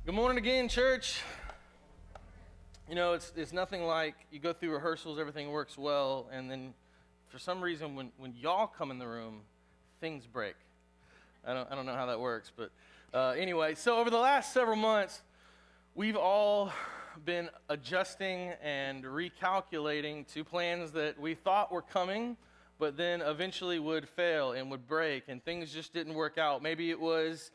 Good morning again, church. You know, it's nothing like you go through rehearsals, everything works well, and then for some reason when y'all come in the room, things break. I don't know how that works, but anyway, so over the last several months, we've all been adjusting and recalculating to plans that we thought were coming, but then eventually would fail and would break, and things just didn't work out. Maybe it was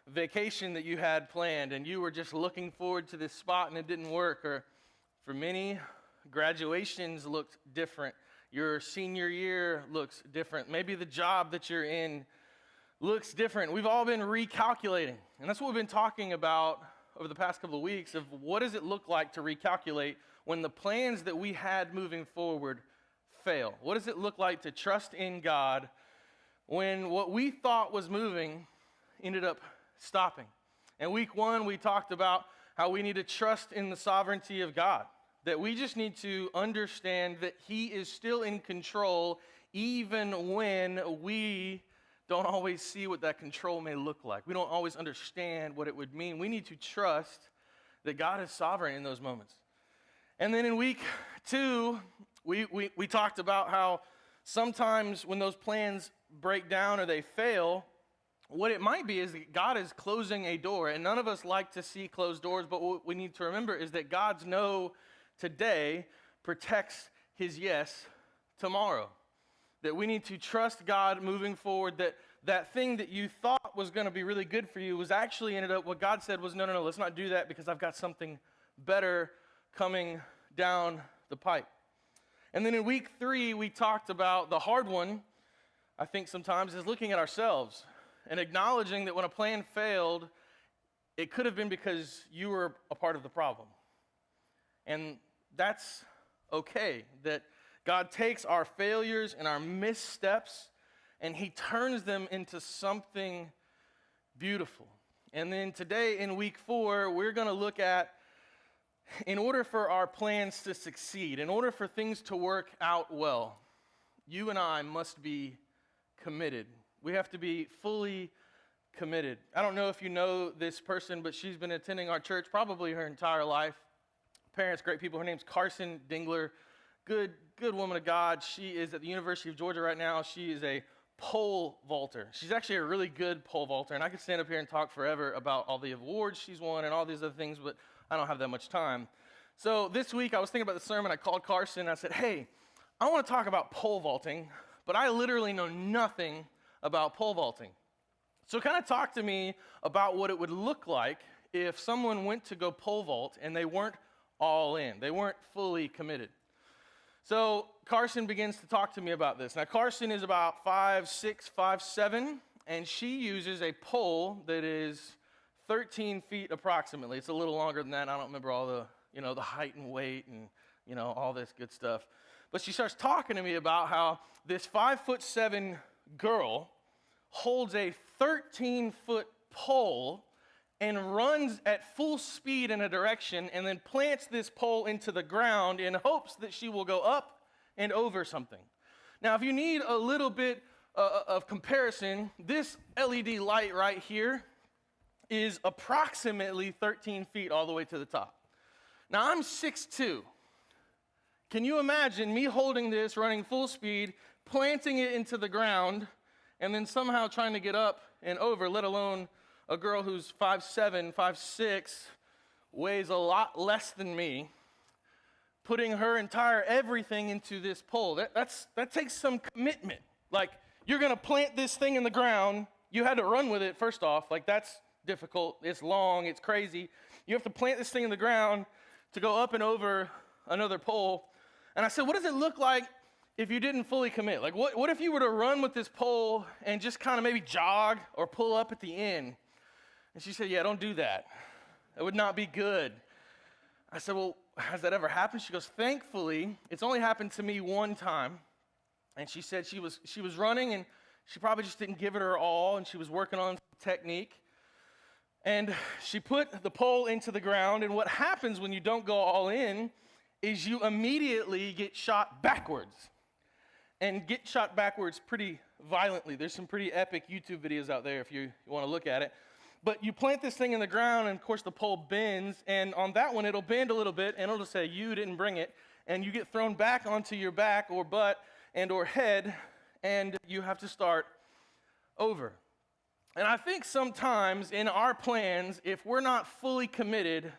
vacation that you had planned and you were just looking forward to this spot and it didn't work. Or for many, graduations looked different. Your senior year looks different. Maybe the job that you're in looks different. We've all been recalculating, and that's what we've been talking about over the past couple of weeks of what does it look like to recalculate when the plans that we had moving forward fail. What does it look like to trust in God when what we thought was moving ended up stopping? And week one, we talked about how we need to trust in the sovereignty of God, that we just need to understand that He is still in control even when we don't always see what that control may look like. We don't always understand what it would mean. We need to trust that God is sovereign in those moments. And then in week two, we talked about how sometimes when those plans break down or they fail, what it might be is that God is closing a door, and none of us like to see closed doors, but what we need to remember is that God's no today protects His yes tomorrow. That we need to trust God moving forward, that thing that you thought was going to be really good for you was actually ended up, what God said was, no, let's not do that because I've got something better coming down the pipe. And then in week three, we talked about the hard one, I think sometimes, is looking at ourselves and acknowledging that when a plan failed, it could have been because you were a part of the problem. And that's okay, that God takes our failures and our missteps and He turns them into something beautiful. And then today in week four, we're going to look at, in order for our plans to succeed, in order for things to work out well, you and I must be committed. We have to be fully committed. I don't know if you know this person, but she's been attending our church probably her entire life. Parents, great people. Her name's Carson Dingler. Good woman of God. She is at the University of Georgia right now. She is a pole vaulter. She's actually a really good pole vaulter, and I could stand up here and talk forever about all the awards she's won and all these other things, but I don't have that much time. So this week I was thinking about the sermon. I called Carson and I said, hey, I want to talk about pole vaulting, but I literally know nothing about pole vaulting. So kind of talk to me about what it would look like if someone went to go pole vault and they weren't all in. They weren't fully committed. So Carson begins to talk to me about this. Now Carson is about 5'6", 5'7", and she uses a pole that is 13 feet approximately. It's a little longer than that. I don't remember all the, the height and weight and, all this good stuff. But she starts talking to me about how this 5'7" girl holds a 13-foot pole and runs at full speed in a direction and then plants this pole into the ground in hopes that she will go up and over something. Now, if you need a little bit of comparison, this LED light right here is approximately 13 feet all the way to the top. Now, I'm 6'2". Can you imagine me holding this, running full speed, planting it into the ground, and then somehow trying to get up and over, let alone a girl who's 5'7", 5'6", weighs a lot less than me, putting her entire everything into this pole? That takes some commitment. Like, you're going to plant this thing in the ground. You had to run with it, first off. Like, that's difficult. It's long. It's crazy. You have to plant this thing in the ground to go up and over another pole. And I said, what does it look like if you didn't fully commit? Like, what if you were to run with this pole and just kind of maybe jog or pull up at the end? And she said, yeah, don't do that. That would not be good. I said, well, has that ever happened? She goes, thankfully, it's only happened to me one time. And she said she was running and she probably just didn't give it her all, and she was working on technique. And she put the pole into the ground, and what happens when you don't go all in is you immediately get shot backwards. And get shot backwards pretty violently. There's some pretty epic YouTube videos out there if you want to look at it. But you plant this thing in the ground, and of course the pole bends, and on that one it'll bend a little bit, and it'll say, you didn't bring it, and you get thrown back onto your back or butt and or head, and you have to start over. And I think sometimes in our plans, if we're not fully committed,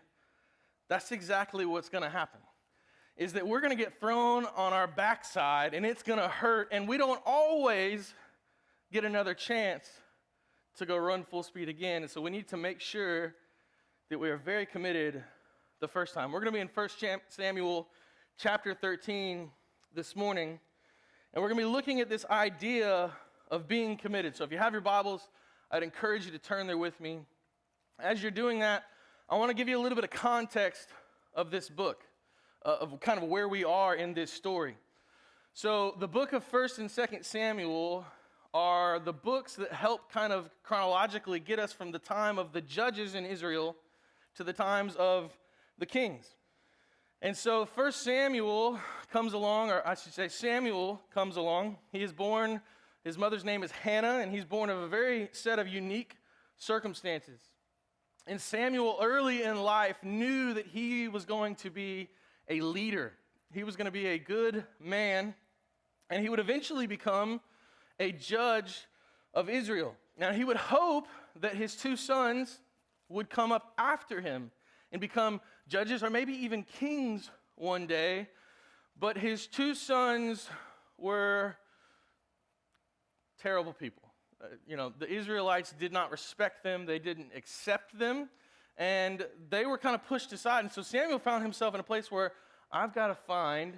that's exactly what's going to happen, is that we're going to get thrown on our backside, and it's going to hurt, and we don't always get another chance to go run full speed again. And so we need to make sure that we are very committed the first time. We're going to be in 1 Samuel chapter 13 this morning, and we're going to be looking at this idea of being committed. So if you have your Bibles, I'd encourage you to turn there with me. As you're doing that, I want to give you a little bit of context of this book, of kind of where we are in this story. So the book of 1 and 2 Samuel are the books that help kind of chronologically get us from the time of the judges in Israel to the times of the kings. And so 1 Samuel comes along, or I should say Samuel comes along. He is born, his mother's name is Hannah, and he's born of a very set of unique circumstances. And Samuel, early in life, knew that he was going to be a leader. He was going to be a good man, and he would eventually become a judge of Israel. Now, he would hope that his two sons would come up after him and become judges or maybe even kings one day, but his two sons were terrible people. The Israelites did not respect them, they didn't accept them, and they were kind of pushed aside. And so Samuel found himself in a place where I've got to find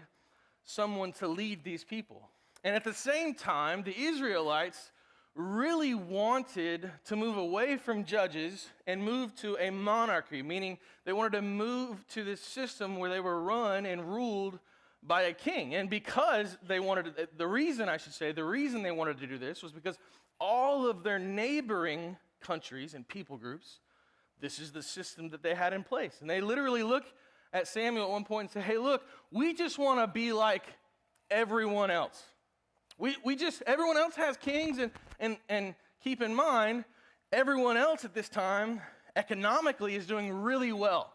someone to lead these people. And at the same time, the Israelites really wanted to move away from judges and move to a monarchy, meaning they wanted to move to this system where they were run and ruled by a king. And because they wanted, the reason they wanted to do this was because all of their neighboring countries and people groups, this is the system that they had in place. And they literally look at Samuel at one point and say, hey, look, we just want to be like everyone else. Everyone else has kings, and keep in mind, everyone else at this time economically is doing really well.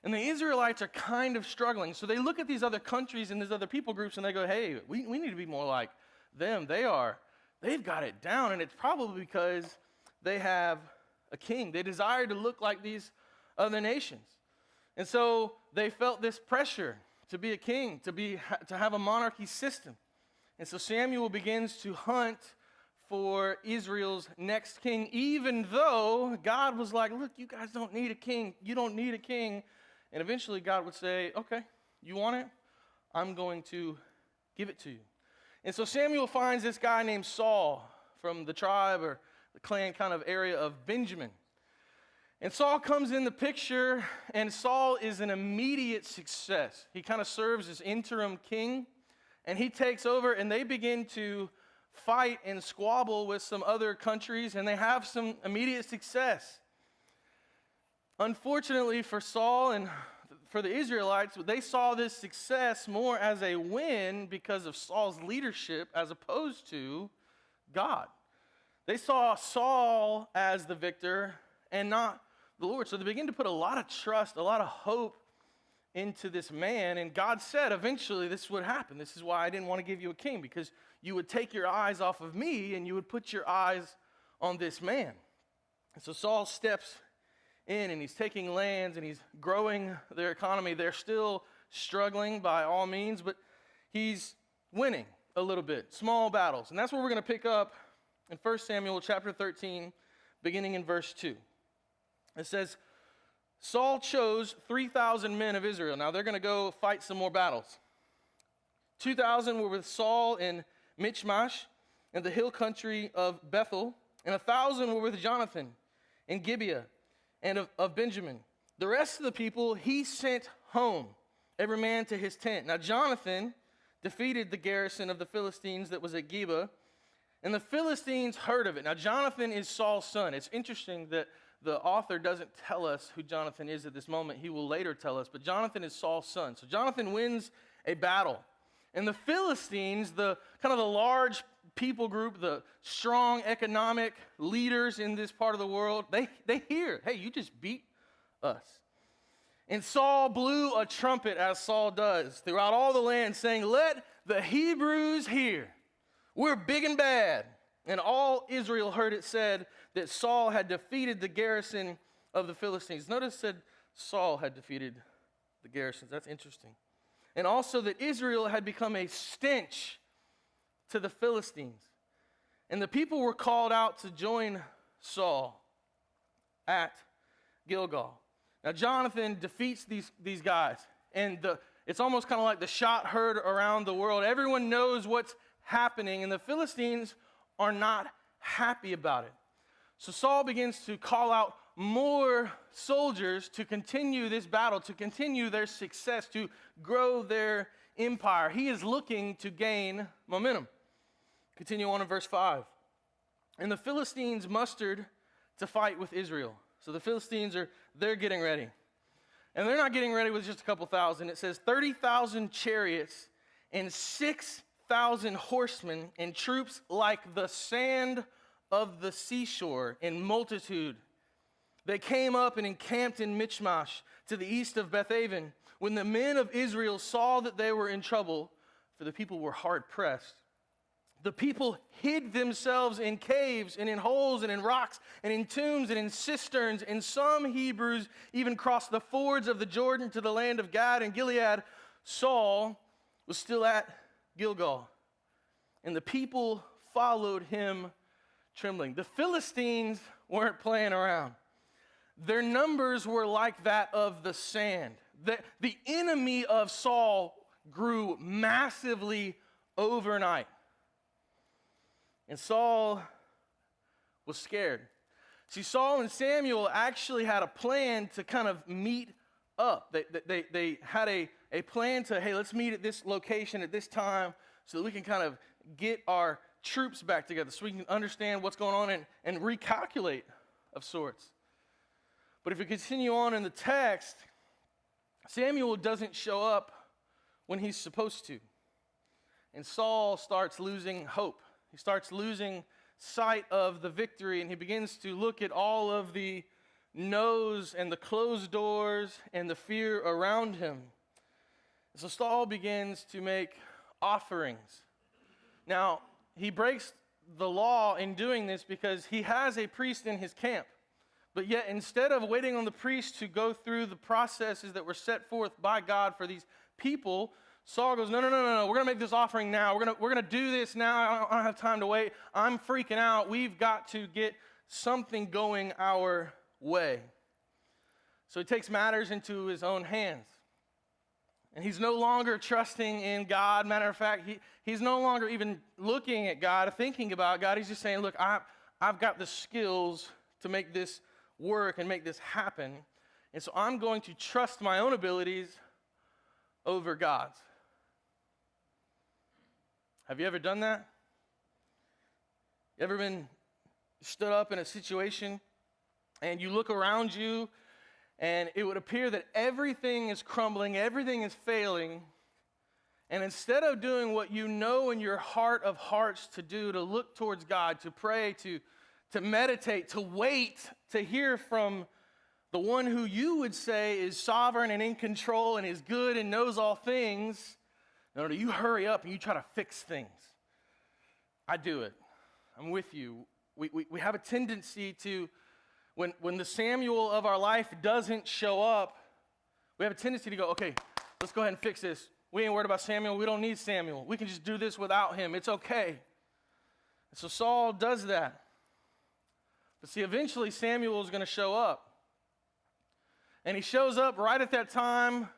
And the Israelites are kind of struggling. So they look at these other countries and these other people groups and they go, hey, we need to be more like them. They've got it down, and it's probably because they have a king. They desire to look like these other nations. And so they felt this pressure to be a king, to have a monarchy system. And so Samuel begins to hunt for Israel's next king, even though God was like, look, you guys don't need a king. You don't need a king. And eventually God would say, okay, you want it? I'm going to give it to you. And so Samuel finds this guy named Saul from the tribe or the clan kind of area of Benjamin. And Saul comes in the picture, and Saul is an immediate success. He kind of serves as interim king. And he takes over, and they begin to fight and squabble with some other countries, and they have some immediate success. Unfortunately for Saul and for the Israelites, they saw this success more as a win because of Saul's leadership as opposed to God. They saw Saul as the victor and not the Lord. So they begin to put a lot of trust, a lot of hope into this man, and God said eventually this would happen. This is why I didn't want to give you a king, because you would take your eyes off of me and you would put your eyes on this man. And so Saul steps in, and he's taking lands and he's growing their economy. They're still struggling by all means, but he's winning a little bit, small battles. And that's where we're going to pick up in 1 Samuel chapter 13, beginning in verse 2. It says, Saul chose 3,000 men of Israel. Now they're going to go fight some more battles. 2,000 were with Saul in Michmash in the hill country of Bethel, and 1,000 were with Jonathan in Gibeah and of Benjamin. The rest of the people he sent home, every man to his tent. Now Jonathan defeated the garrison of the Philistines that was at Gibeah, and the Philistines heard of it. Now Jonathan is Saul's son. It's interesting that the author doesn't tell us who Jonathan is at this moment. He will later tell us, but Jonathan is Saul's son. So Jonathan wins a battle. And the Philistines, the kind of the large people group, the strong economic leaders in this part of the world, they hear, hey, you just beat us. And Saul blew a trumpet, as Saul does, throughout all the land, saying, let the Hebrews hear. We're big and bad. And all Israel heard it said that Saul had defeated the garrison of the Philistines. Notice it said Saul had defeated the garrisons. That's interesting. And also that Israel had become a stench to the Philistines. And the people were called out to join Saul at Gilgal. Now Jonathan defeats these guys. And it's almost kind of like the shot heard around the world. Everyone knows what's happening, and the Philistines are not happy about it. So Saul begins to call out more soldiers to continue this battle, to continue their success, to grow their empire. He is looking to gain momentum. Continue on in verse 5. And the Philistines mustered to fight with Israel. So the Philistines they're getting ready. And they're not getting ready with just a couple thousand. It says 30,000 chariots and 6,000 horsemen and troops like the sand of the seashore in multitude. They came up and encamped in Michmash to the east of Bethaven. When the men of Israel saw that they were in trouble, for the people were hard pressed, the people hid themselves in caves and in holes and in rocks and in tombs and in cisterns. And some Hebrews even crossed the fords of the Jordan to the land of Gad and Gilead. Saul was still at Gilgal, and the people followed him trembling. The Philistines weren't playing around. Their numbers were like that of the sand. The enemy of Saul grew massively overnight. And Saul was scared. See, Saul and Samuel actually had a plan to kind of meet up. They had a plan to, hey, let's meet at this location at this time so that we can kind of get our troops back together, so we can understand what's going on and recalculate of sorts. But if we continue on in the text, Samuel doesn't show up when he's supposed to. And Saul starts losing hope. He starts losing sight of the victory, and he begins to look at all of the no's and the closed doors and the fear around him. So Saul begins to make offerings. Now, he breaks the law in doing this because he has a priest in his camp. But yet, instead of waiting on the priest to go through the processes that were set forth by God for these people, Saul goes, no, we're going to make this offering now. We're going to do this now. I don't have time to wait. I'm freaking out. We've got to get something going our way. So he takes matters into his own hands. And he's no longer trusting in God. Matter of fact, he's no longer even looking at God or thinking about God. He's just saying, look, I've got the skills to make this work and make this happen. And so I'm going to trust my own abilities over God's. Have you ever done that? You ever been stood up in a situation and you look around you and it would appear that everything is crumbling, everything is failing, and instead of doing what you know in your heart of hearts to do, to look towards God, to pray, to meditate, to wait, to hear from the one who you would say is sovereign and in control and is good and knows all things, no, you hurry up and you try to fix things. I do it. I'm with you. We have a tendency to, when the Samuel of our life doesn't show up, we have a tendency to go, okay, let's go ahead and fix this. We ain't worried about Samuel. We don't need Samuel. We can just do this without him. It's okay. And so Saul does that. But see, eventually Samuel is going to show up. And he shows up right at that time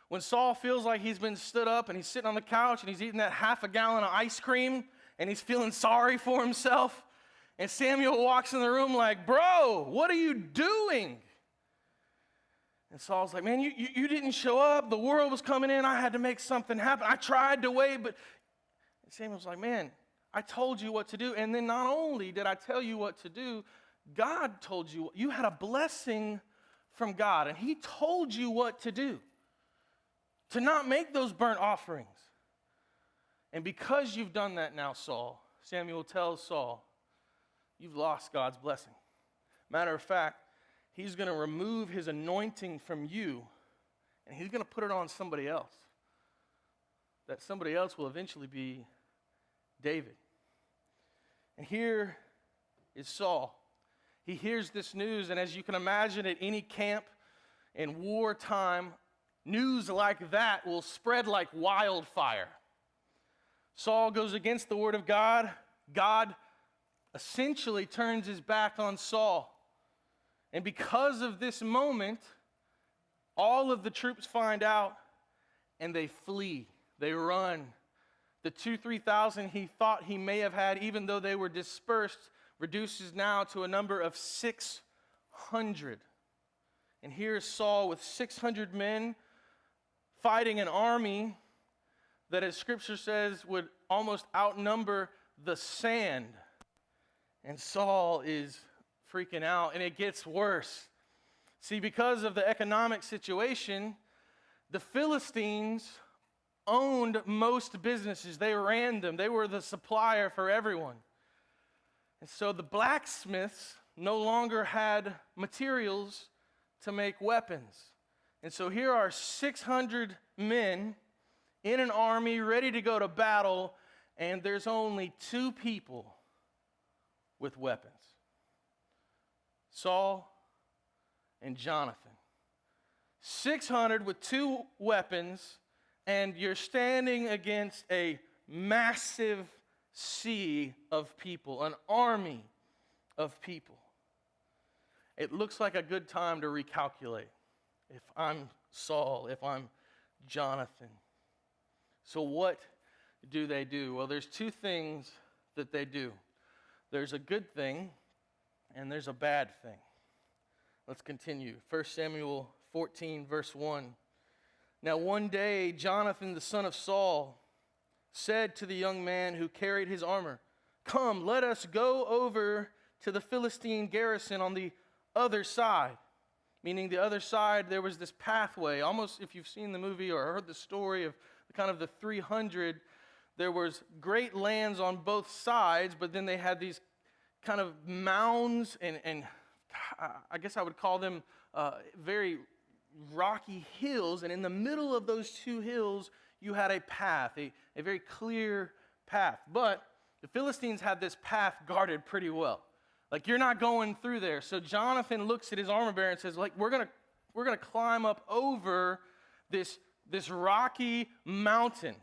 when Saul feels like he's been stood up and he's sitting on the couch and he's eating that half a gallon of ice cream and he's feeling sorry for himself. And Samuel walks in the room like, bro, what are you doing? And Saul's like, man, you didn't show up. The world was coming in. I had to make something happen. I tried to wait, but and Samuel's like, man, I told you what to do. And then not only did I tell you what to do, God told you. You had a blessing from God, and he told you what to do, to not make those burnt offerings. And because you've done that now, Saul, Samuel tells Saul, you've lost God's blessing. Matter of fact, he's going to remove his anointing from you, and he's going to put it on somebody else. That somebody else will eventually be David. And here is Saul. He hears this news, and as you can imagine, at any camp in wartime, news like that will spread like wildfire. Saul goes against the word of God. God essentially turns his back on Saul. And because of this moment, all of the troops find out and they flee. They run. The 2,000-3,000 he thought he may have had, even though they were dispersed, reduces now to a number of 600. And here's Saul with 600 men fighting an army that, as Scripture says, would almost outnumber the sand. And Saul is freaking out, and it gets worse. See, because of the economic situation, the Philistines owned most businesses. They ran them. They were the supplier for everyone. And so the blacksmiths no longer had materials to make weapons. And so here are 600 men in an army ready to go to battle, and there's only 2 people with weapons. Saul and Jonathan. 600 with 2 weapons, and you're standing against a massive sea of people, an army of people. It looks like a good time to recalculate. If I'm Saul, if I'm Jonathan. So what do they do? Well, there's 2 things that they do. There's a good thing, and there's a bad thing. Let's continue. 1 Samuel 14, verse 1. Now one day, Jonathan, the son of Saul, said to the young man who carried his armor, "Come, let us go over to the Philistine garrison on the other side." Meaning the other side, there was this pathway. Almost, if you've seen the movie or heard the story of kind of the 300, there was great lands on both sides, but then they had these kind of mounds and I guess I would call them very rocky hills. And in the middle of those 2 hills, you had a path, a very clear path. But the Philistines had this path guarded pretty well. Like, you're not going through there. So Jonathan looks at his armor bearer and says, like, we're gonna climb up over this rocky mountain.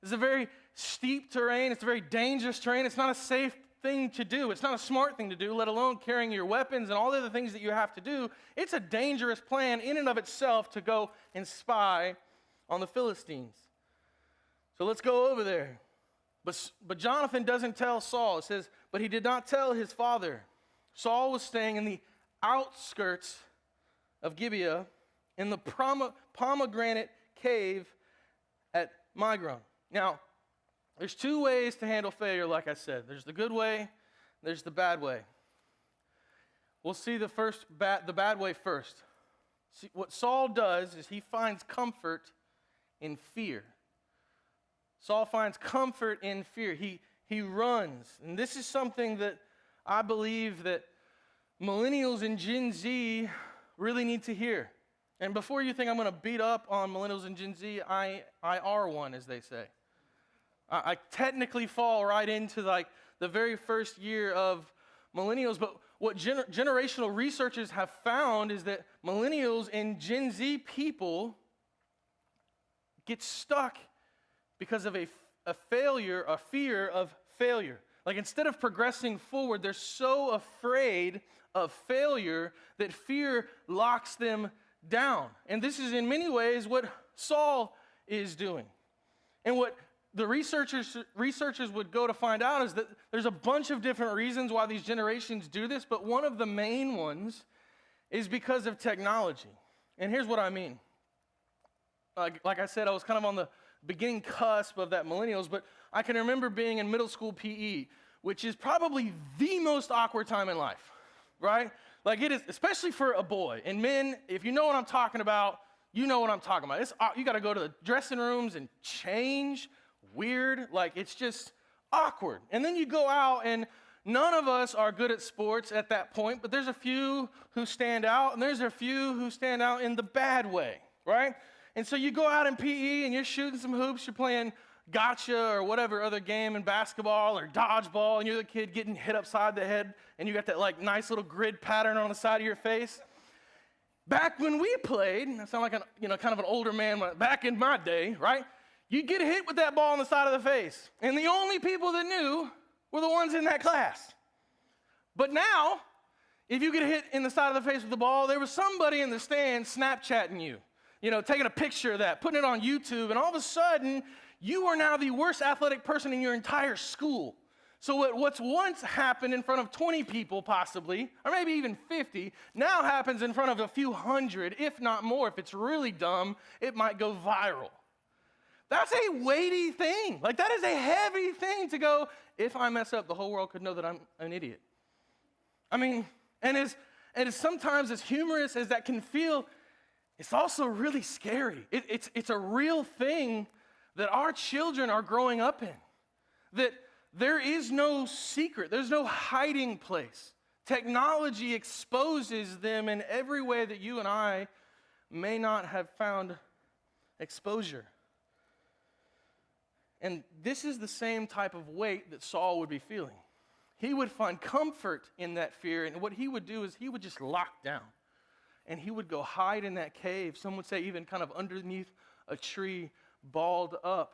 This is a very steep terrain. It's a very dangerous terrain. It's not a safe thing to do. It's not a smart thing to do, let alone carrying your weapons and all the other things that you have to do. It's a dangerous plan in and of itself to go and spy on the Philistines. So let's go over there. But Jonathan doesn't tell Saul. It says, but he did not tell his father. Saul was staying in the outskirts of Gibeah in the pomegranate cave at Migron. Now, there's 2 ways to handle failure, like I said. There's the good way, there's the bad way. We'll see the bad way first. See, what Saul does is he finds comfort in fear. Saul finds comfort in fear. He runs. And this is something that I believe that millennials and Gen Z really need to hear. And before you think I'm going to beat up on millennials and Gen Z, I are one, as they say. I technically fall right into like the very first year of millennials. But what generational researchers have found is that millennials and Gen Z people get stuck because of a failure, a fear of failure. Like, instead of progressing forward, they're so afraid of failure that fear locks them down. And this is in many ways what Saul is doing. And what the researchers would go to find out is that there's a bunch of different reasons why these generations do this, but one of the main ones is because of technology. And here's what I mean. Like I said, I was kind of on the beginning cusp of that millennials, but I can remember being in middle school PE, which is probably the most awkward time in life, right? Like, it is, especially for a boy. And men, if you know what I'm talking about, you know what I'm talking about. You got to go to the dressing rooms and change. Weird. Like, it's just awkward. And then you go out, and none of us are good at sports at that point, but there's a few who stand out, and there's a few who stand out in the bad way, right? And so you go out in PE, and you're shooting some hoops, you're playing gotcha or whatever other game in basketball or dodgeball, and you're the kid getting hit upside the head, and you got that like nice little grid pattern on the side of your face. Back when we played, I sound like kind of an older man, back in my day, right? You'd get hit with that ball on the side of the face, and the only people that knew were the ones in that class. But now, if you get hit in the side of the face with the ball, there was somebody in the stands Snapchatting you, taking a picture of that, putting it on YouTube, and all of a sudden, you are now the worst athletic person in your entire school. So what's once happened in front of 20 people possibly, or maybe even 50, now happens in front of a few hundred, if not more. If it's really dumb, it might go viral. That's a weighty thing. Like, that is a heavy thing to go, if I mess up, the whole world could know that I'm an idiot. I mean, and as sometimes as humorous as that can feel, it's also really scary. It's a real thing that our children are growing up in, that there is no secret, there's no hiding place. Technology exposes them in every way that you and I may not have found exposure. And this is the same type of weight that Saul would be feeling. He would find comfort in that fear, and what he would do is he would just lock down, and he would go hide in that cave. Some would say even kind of underneath a tree, balled up.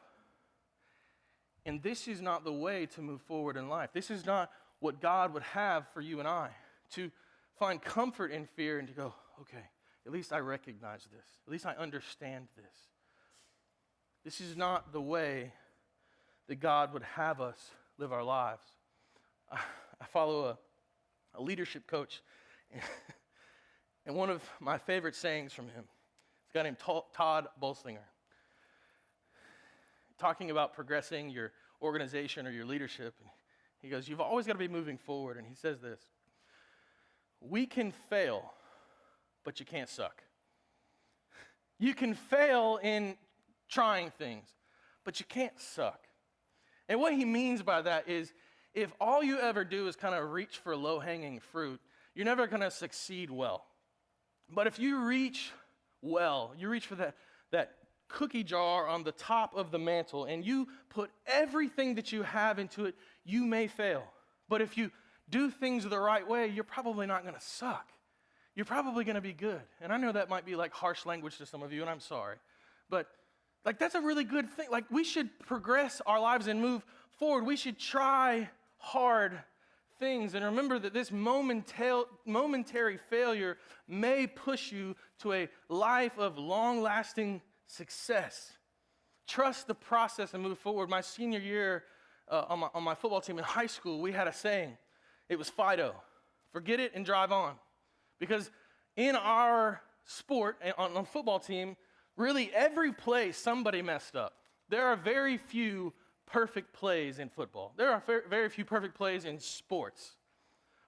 And this is not the way to move forward in life. This is not what God would have for you and I, to find comfort in fear and to go, okay, at least I recognize this. At least I understand this. This is not the way that God would have us live our lives. I follow a leadership coach, and one of my favorite sayings from him, this guy named Todd Bolsinger, talking about progressing your organization or your leadership. And he goes, you've always got to be moving forward. And he says this: we can fail, but you can't suck. You can fail in trying things, but you can't suck. And what he means by that is, if all you ever do is kind of reach for low-hanging fruit, you're never going to succeed well. But if you reach well, you reach for that cookie jar on the top of the mantle, and you put everything that you have into it, you may fail. But if you do things the right way, you're probably not going to suck. You're probably going to be good. And I know that might be like harsh language to some of you, and I'm sorry. But like, that's a really good thing. Like, we should progress our lives and move forward. We should try hard things and remember that this momentary failure may push you to a life of long-lasting success. Trust the process and move forward. My senior year on my football team in high school, we had a saying. It was Fido: forget it and drive on. Because in our sport, on the football team, really every play somebody messed up. There are very few perfect plays in football. There are very few perfect plays in sports.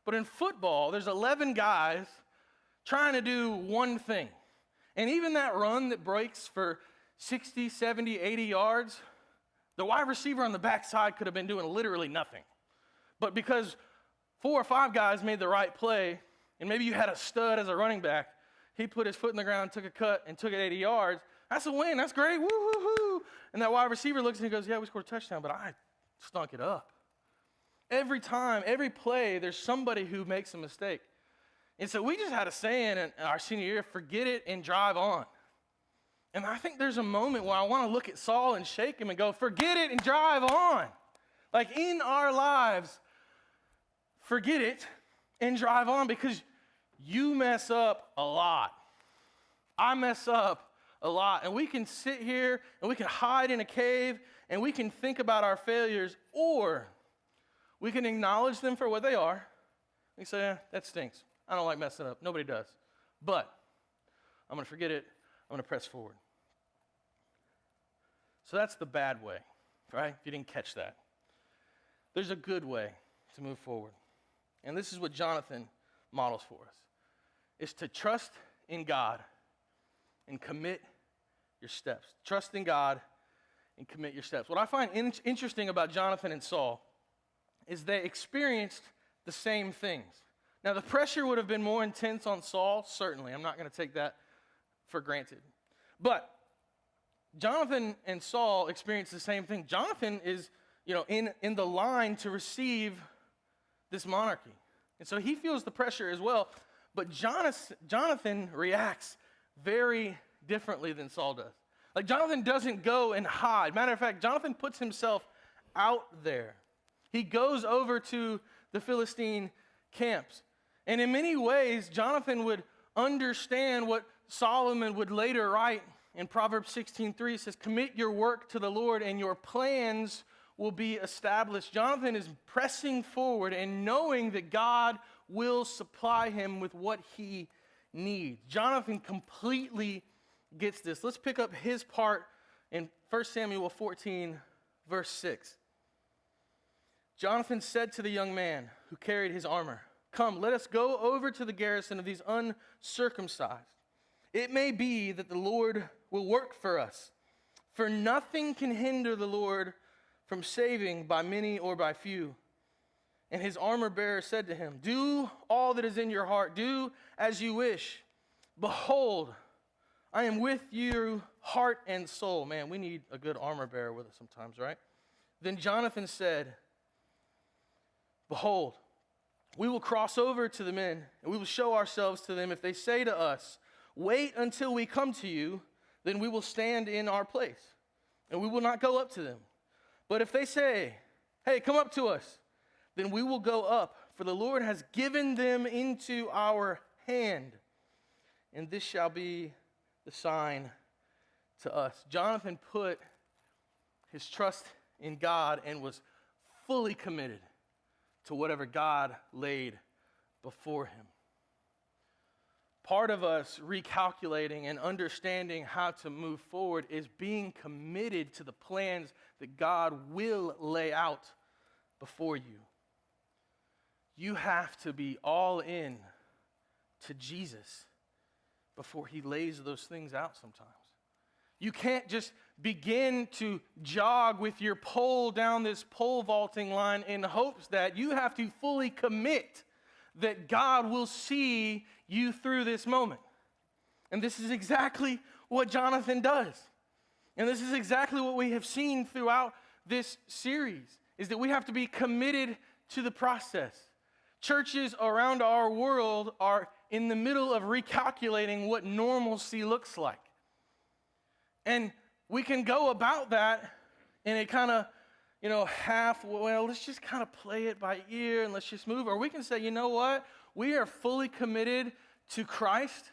But in football, there's 11 guys trying to do one thing. And even that run that breaks for 60, 70, 80 yards, the wide receiver on the backside could have been doing literally nothing. But because 4 or 5 guys made the right play, and maybe you had a stud as a running back, he put his foot in the ground, took a cut, and took it 80 yards. That's a win. That's great. Woo-hoo-hoo. And that wide receiver looks and he goes, yeah, we scored a touchdown, but I stunk it up. Every time, every play, there's somebody who makes a mistake. And so we just had a saying in our senior year: forget it and drive on. And I think there's a moment where I want to look at Saul and shake him and go, forget it and drive on. Like, in our lives, forget it and drive on, because you mess up a lot. I mess up a lot. And we can sit here and we can hide in a cave and we can think about our failures, or we can acknowledge them for what they are. We say, that stinks. I don't like messing up. Nobody does. But I'm going to forget it. I'm going to press forward. So that's the bad way, right? If you didn't catch that. There's a good way to move forward. And this is what Jonathan models for us, is to trust in God and commit your steps. Trust in God and commit your steps. What I find interesting about Jonathan and Saul is they experienced the same things. Now, the pressure would have been more intense on Saul, certainly. I'm not going to take that for granted. But Jonathan and Saul experienced the same thing. Jonathan is, in the line to receive this monarchy. And so he feels the pressure as well. But Jonathan reacts very differently than Saul does. Like, Jonathan doesn't go and hide. Matter of fact, Jonathan puts himself out there. He goes over to the Philistine camps. And in many ways, Jonathan would understand what Solomon would later write in Proverbs 16:3. It says, commit your work to the Lord and your plans will be established. Jonathan is pressing forward and knowing that God will supply him with what he needs. Jonathan completely gets this. Let's pick up his part in 1 Samuel 14, verse 6. Jonathan said to the young man who carried his armor, come, let us go over to the garrison of these uncircumcised. It may be that the Lord will work for us, for nothing can hinder the Lord from saving by many or by few. And his armor bearer said to him, do all that is in your heart, do as you wish. Behold, I am with you, heart and soul. Man, we need a good armor bearer with us sometimes, right? Then Jonathan said, behold, we will cross over to the men, and we will show ourselves to them. If they say to us, wait until we come to you, then we will stand in our place, and we will not go up to them. But if they say, hey, come up to us, then we will go up, for the Lord has given them into our hand, and this shall be the sign to us. Jonathan put his trust in God and was fully committed to whatever God laid before him. Part of us recalculating and understanding how to move forward is being committed to the plans that God will lay out before you. You have to be all in to Jesus before he lays those things out sometimes. You can't just begin to jog with your pole down this pole vaulting line in hopes that you have to fully commit that God will see you through this moment. And this is exactly what Jonathan does. And this is exactly what we have seen throughout this series, is that we have to be committed to the process. Churches around our world are in the middle of recalculating what normalcy looks like. And we can go about that in a kind of, let's just kind of play it by ear and let's just move. Or we can say, you know what? We are fully committed to Christ.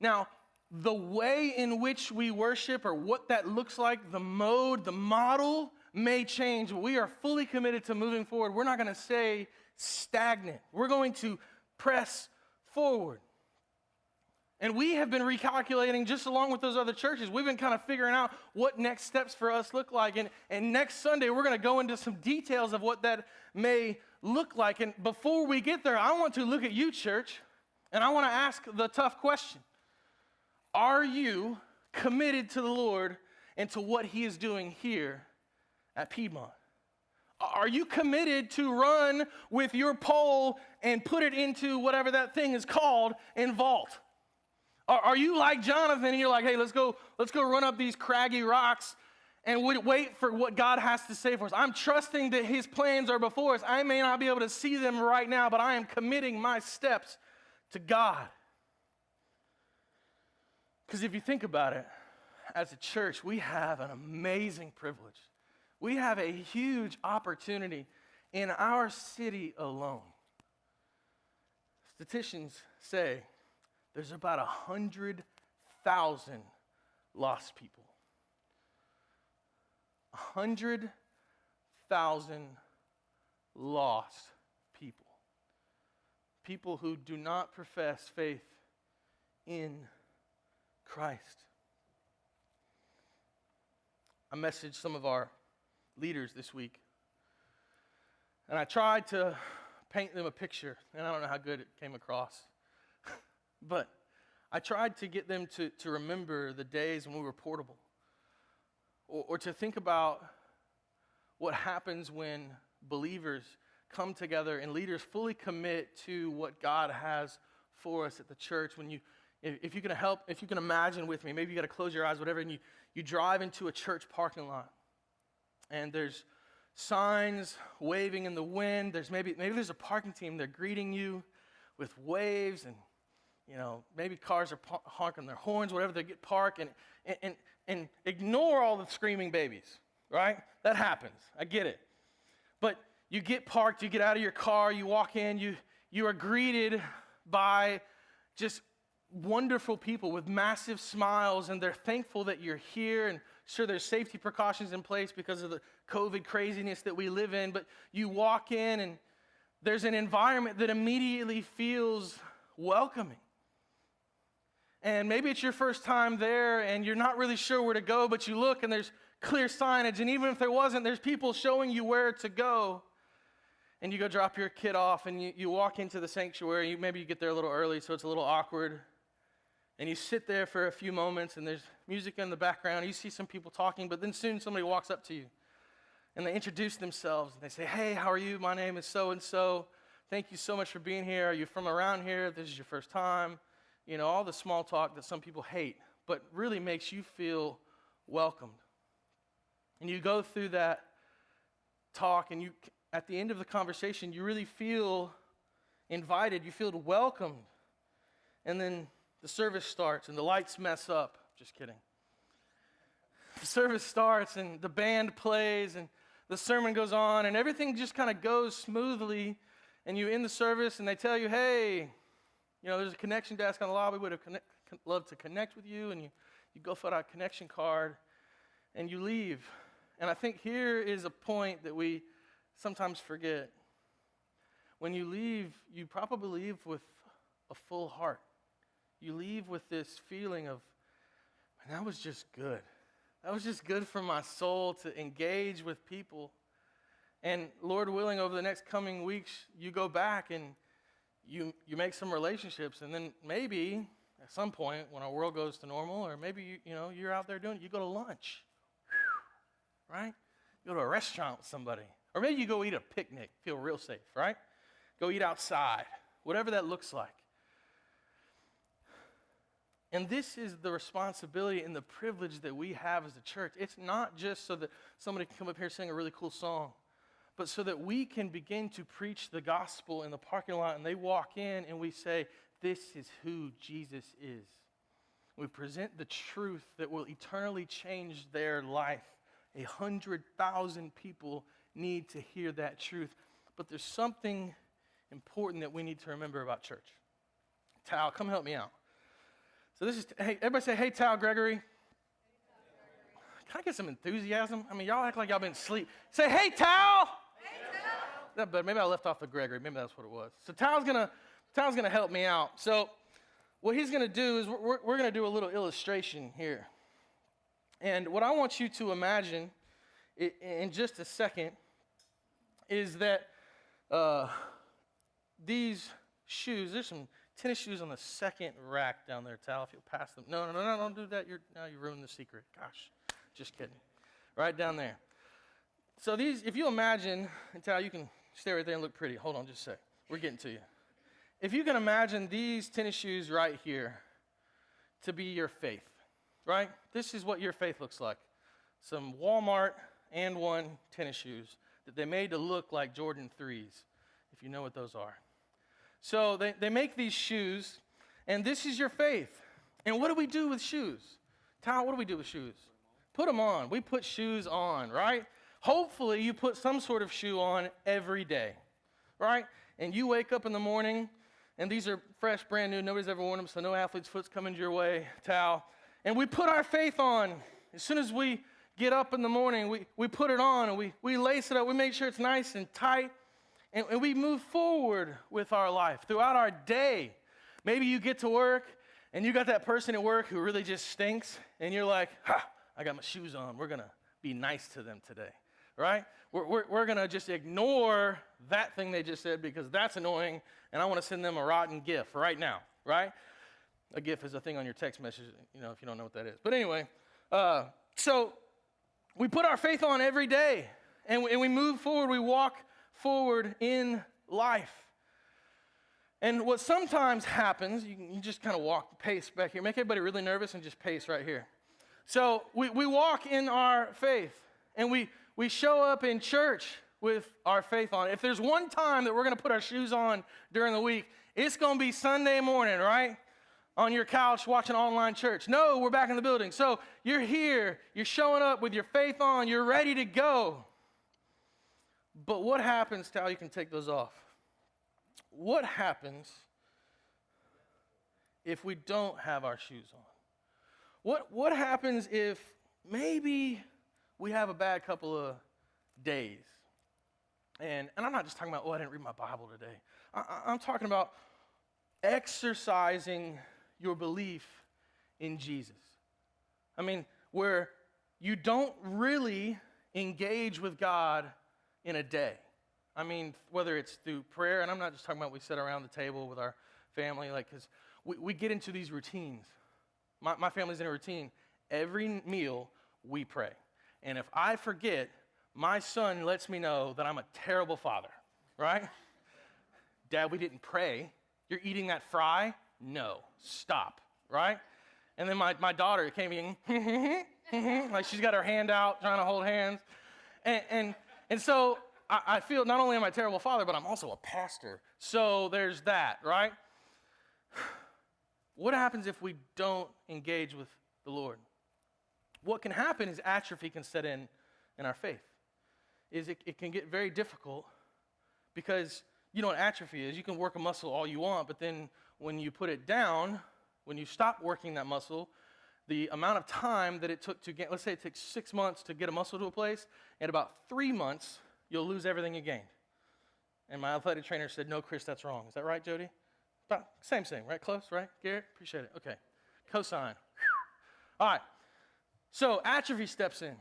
Now, the way in which we worship or what that looks like, the mode, the model may change, but we are fully committed to moving forward. We're not going to stay stagnant. We're going to press forward. And we have been recalculating just along with those other churches. We've been kind of figuring out what next steps for us look like. And next Sunday, we're going to go into some details of what that may look like. And before we get there, I want to look at you, church, and I want to ask the tough question. Are you committed to the Lord and to what he is doing here at Piedmont? Are you committed to run with your pole and put it into whatever that thing is called and vault? Are you like Jonathan and you're like, hey, let's go run up these craggy rocks and wait for what God has to say for us? I'm trusting that his plans are before us. I may not be able to see them right now, but I am committing my steps to God. Because if you think about it, as a church, we have an amazing privilege. We have a huge opportunity in our city alone. Statisticians say there's about 100,000 lost people. 100,000 lost people. People who do not profess faith in Christ. I messaged some of our leaders this week, and I tried to paint them a picture, and I don't know how good it came across. But I tried to get them to remember the days when we were portable. or to think about what happens when believers come together and leaders fully commit to what God has for us at the church. When if you can imagine with me, maybe you got to close your eyes, whatever, and you drive into a church parking lot, and there's signs waving in the wind. There's maybe there's a parking team. They're greeting you with waves, and maybe cars are honking their horns, whatever. They get parked, and ignore all the screaming babies, right? That happens. I get it. But you get parked, you get out of your car, you walk in, you are greeted by just wonderful people with massive smiles, and they're thankful that you're here. And sure, there's safety precautions in place because of the COVID craziness that we live in, but you walk in and there's an environment that immediately feels welcoming. And maybe it's your first time there and you're not really sure where to go, but you look and there's clear signage, and even if there wasn't, there's people showing you where to go. And you go drop your kid off, and you walk into the sanctuary. Maybe you get there a little early, so it's a little awkward. And you sit there for a few moments, and there's music in the background. You see some people talking, but then soon somebody walks up to you, and they introduce themselves, and they say, "Hey, how are you? My name is so-and-so. Thank you so much for being here. Are you from around here? This is your first time." All the small talk that some people hate, but really makes you feel welcomed. And you go through that talk, and at the end of the conversation, you really feel invited. You feel welcomed. And then the service starts, and the lights mess up. Just kidding. The service starts, and the band plays, and the sermon goes on, and everything just kind of goes smoothly. And you end the service, and they tell you, "Hey, there's a connection desk on the lobby. Would have loved to connect with you." And you go fill out a connection card, and you leave. And I think here is a point that we sometimes forget. When you leave, you probably leave with a full heart. You leave with this feeling of, "Man, that was just good. That was just good for my soul to engage with people." And Lord willing, over the next coming weeks, you go back and you make some relationships, and then maybe at some point when our world goes to normal, or maybe you're out there doing it, you go to lunch. Right? You go to a restaurant with somebody. Or maybe you go eat a picnic, feel real safe, right? Go eat outside, whatever that looks like. And this is the responsibility and the privilege that we have as a church. It's not just so that somebody can come up here and sing a really cool song, but so that we can begin to preach the gospel in the parking lot, and they walk in and we say, "This is who Jesus is." We present the truth that will eternally change their life. 100,000 people need to hear that truth. But there's something important that we need to remember about church. Tal, come help me out. So hey, everybody say, "Hey, Tal Gregory." Can I get some enthusiasm? I mean, y'all act like y'all been asleep. Say, "Hey, Tal." Hey, Tal. But maybe I left off the Gregory. Maybe that's what it was. So Tal's gonna help me out. So what he's gonna do is we're gonna do a little illustration here. And what I want you to imagine in just a second is that these shoes, there's some tennis shoes on the second rack down there, Tal, if you'll pass them. No, don't do that. Now you ruined the secret. Gosh, just kidding. Right down there. So these, if you imagine, and Tal, you can stay right there and look pretty. Hold on just a sec. We're getting to you. If you can imagine these tennis shoes right here to be your faith. Right? This is what your faith looks like. Some Walmart and one tennis shoes that they made to look like Jordan 3s, if you know what those are. So they make these shoes, and this is your faith. And what do we do with shoes? Tal, what do we do with shoes? Put them on. We put shoes on, right? Hopefully you put some sort of shoe on every day, right? And you wake up in the morning, and these are fresh, brand new. Nobody's ever worn them, so no athlete's foot's coming your way, Tal. And we put our faith on. As soon as we get up in the morning, we put it on, and we lace it up. We make sure it's nice and tight, and we move forward with our life throughout our day. Maybe you get to work, and you got that person at work who really just stinks, and you're like, I got my shoes on. We're going to be nice to them today, right? We're going to just ignore that thing they just said because that's annoying, and I want to send them a rotten gift right now, right? A GIF is a thing on your text message, if you don't know what that is. But anyway, so we put our faith on every day, and we move forward, we walk forward in life. And what sometimes happens, you just kind of walk, pace back here, make everybody really nervous and just pace right here. So we walk in our faith, and we show up in church with our faith on. If there's one time that we're going to put our shoes on during the week, it's going to be Sunday morning, right? On your couch watching online church. No, we're back in the building. So you're here, you're showing up with your faith on, you're ready to go. But what happens to how you can take those off? What happens if we don't have our shoes on? What happens if maybe we have a bad couple of days? And I'm not just talking about, I didn't read my Bible today. I'm talking about exercising your belief in Jesus. I mean, where you don't really engage with God in a day. I mean, whether it's through prayer, and I'm not just talking about we sit around the table with our family, because we get into these routines. My family's in a routine. Every meal, we pray. And if I forget, my son lets me know that I'm a terrible father, right? Dad, we didn't pray. You're eating that fry? No, stop, right? And then my daughter came in, like she's got her hand out, trying to hold hands. And so I feel not only am I a terrible father, but I'm also a pastor. So there's that, right? What happens if we don't engage with the Lord? What can happen is atrophy can set in our faith. It can get very difficult because you know what atrophy is. You can work a muscle all you want, but then when you put it down, when you stop working that muscle, the amount of time that it took to get, let's say it takes 6 months to get a muscle to a place, in about 3 months, you'll lose everything you gained. And my athletic trainer said, no, Chris, that's wrong. Is that right, Jody? About same, right? Close, right? Garrett, appreciate it. Okay. Cosign. All right. So atrophy steps in,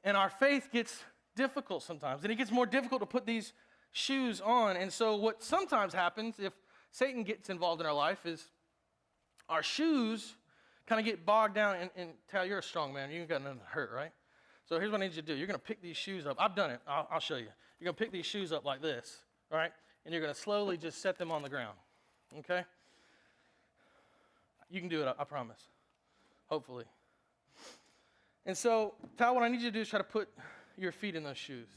and our faith gets difficult sometimes, and it gets more difficult to put these shoes on. And so what sometimes happens if Satan gets involved in our life is our shoes kind of get bogged down. And Tal, you're a strong man. You ain't got nothing to hurt, right? So here's what I need you to do. You're going to pick these shoes up. I've done it. I'll show you. You're going to pick these shoes up like this, all right? And you're going to slowly just set them on the ground, okay? You can do it, I promise, hopefully. And so, Tal, what I need you to do is try to put your feet in those shoes.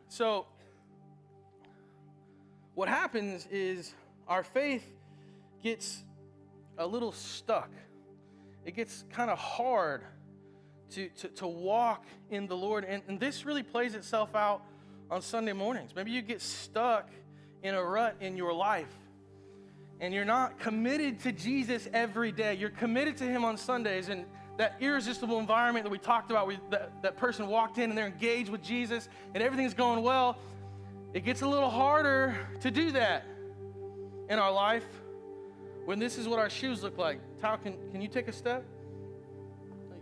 So, what happens is our faith gets a little stuck. It gets kind of hard to walk in the Lord. And this really plays itself out on Sunday mornings. Maybe you get stuck in a rut in your life, and you're not committed to Jesus every day. You're committed to him on Sundays, and that irresistible environment that we talked about, where that person walked in and they're engaged with Jesus and everything's going well, it gets a little harder to do that in our life when this is what our shoes look like. Tal, can you take a step?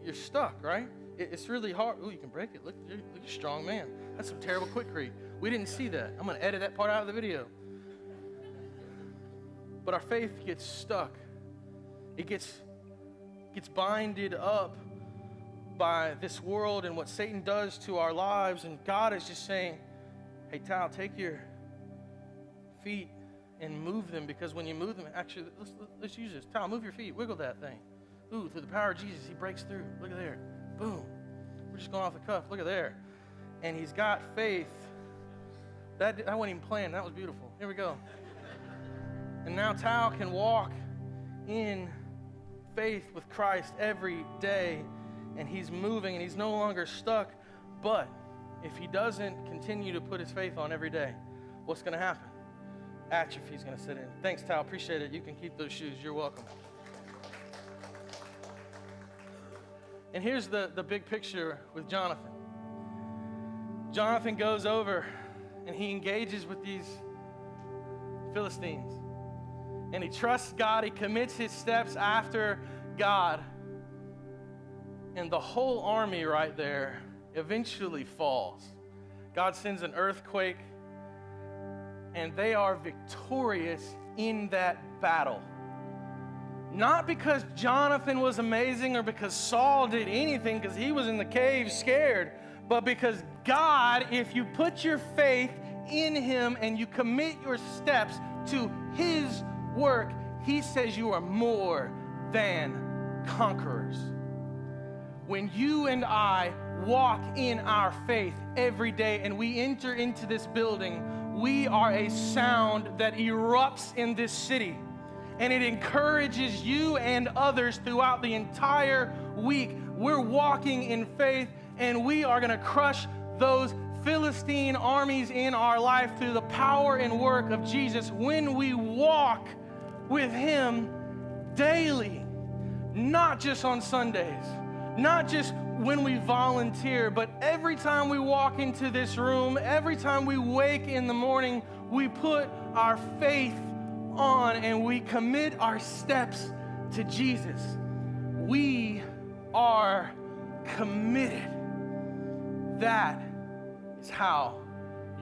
You're stuck, right? It's really hard. Ooh, you can break it. Look, you're a strong man. That's some terrible quick-read. We didn't see that. I'm going to edit that part out of the video. But our faith gets stuck. It gets binded up by this world and what Satan does to our lives. And God is just saying, hey, Tal, take your feet and move them, because when you move them, actually, let's use this. Tal, move your feet. Wiggle that thing. Ooh, through the power of Jesus, he breaks through. Look at there. Boom. We're just going off the cuff. Look at there. And he's got faith. I wasn't even planned. That was beautiful. Here we go. And now Tal can walk in faith with Christ every day, and he's moving, and he's no longer stuck. But if he doesn't continue to put his faith on every day, what's going to happen? Atrophy is going to set in. Thanks, Tal. Appreciate it. You can keep those shoes. You're welcome. And here's the big picture with Jonathan. Jonathan goes over, and he engages with these Philistines. And he trusts God. He commits his steps after God. And the whole army right there eventually falls. God sends an earthquake, and they are victorious in that battle. Not because Jonathan was amazing or because Saul did anything because he was in the cave scared, but because God, if you put your faith in him and you commit your steps to his work, he says you are more than conquerors. When you and I walk in our faith every day and we enter into this building, we are a sound that erupts in this city. And it encourages you and others throughout the entire week. We're walking in faith, and we are going to crush those Philistine armies in our life through the power and work of Jesus when we walk with him daily, not just on Sundays, not just when we volunteer, but every time we walk into this room, every time we wake in the morning, we put our faith on and we commit our steps to Jesus. We are committed. That is how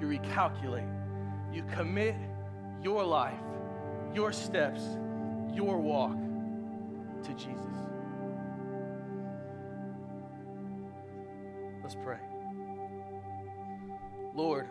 you recalculate. You commit your life, your steps, your walk to Jesus. Let's pray. Lord,